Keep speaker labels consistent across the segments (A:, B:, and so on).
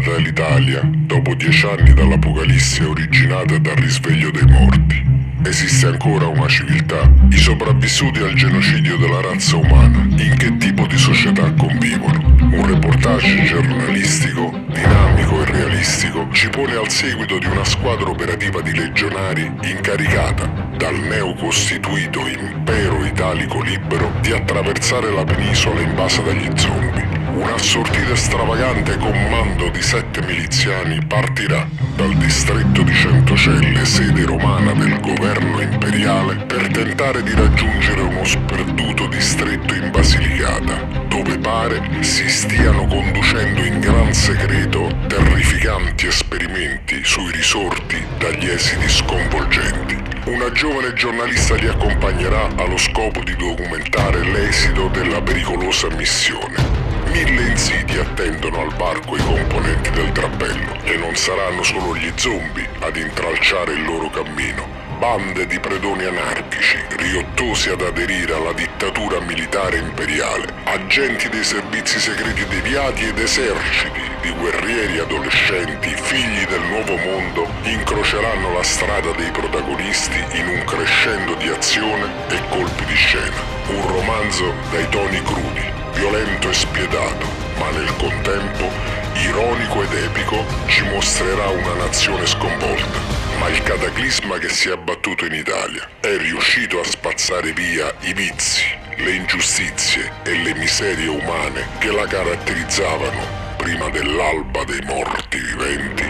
A: rinata l'Italia dopo 10 anni dall'apocalisse originata dal risveglio dei morti. Esiste ancora una civiltà? I sopravvissuti al genocidio della razza umana in che tipo di società convivono? Un reportage giornalistico, dinamico e realistico, ci pone al seguito di una squadra operativa di legionari incaricata dal neocostituito Impero Italico Libero di attraversare la penisola invasa dagli zombie. Una sortita stravagante comando di 7 miliziani partirà dal distretto di Centocelle, sede romana del governo imperiale, per tentare di raggiungere uno sperduto distretto in Basilicata, dove pare si stiano conducendo in gran segreto terrificanti esperimenti sui risorti dagli esiti sconvolgenti. Una giovane giornalista li accompagnerà allo scopo di documentare l'esito della pericolosa missione. 1000 insidie attendono al varco i componenti del drapello e non saranno solo gli zombie ad intralciare il loro cammino. Bande di predoni anarchici, riottosi ad aderire alla dittatura militare imperiale, agenti dei servizi segreti deviati ed eserciti di guerrieri adolescenti, figli del nuovo mondo, incroceranno la strada dei protagonisti in un crescendo di azione e colpi di scena. Un romanzo dai toni crudi, violento e spietato, ma nel contempo ironico ed epico, ci mostrerà una nazione sconvolta. Ma il cataclisma che si è abbattuto in Italia è riuscito a spazzare via i vizi, le ingiustizie e le miserie umane che la caratterizzavano prima dell'alba dei morti viventi.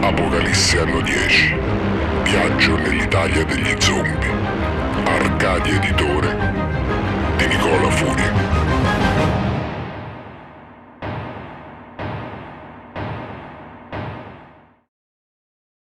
A: Apocalisse anno 10. Viaggio nell'Italia degli zombie. Arcadia Editore di Nicola Furia.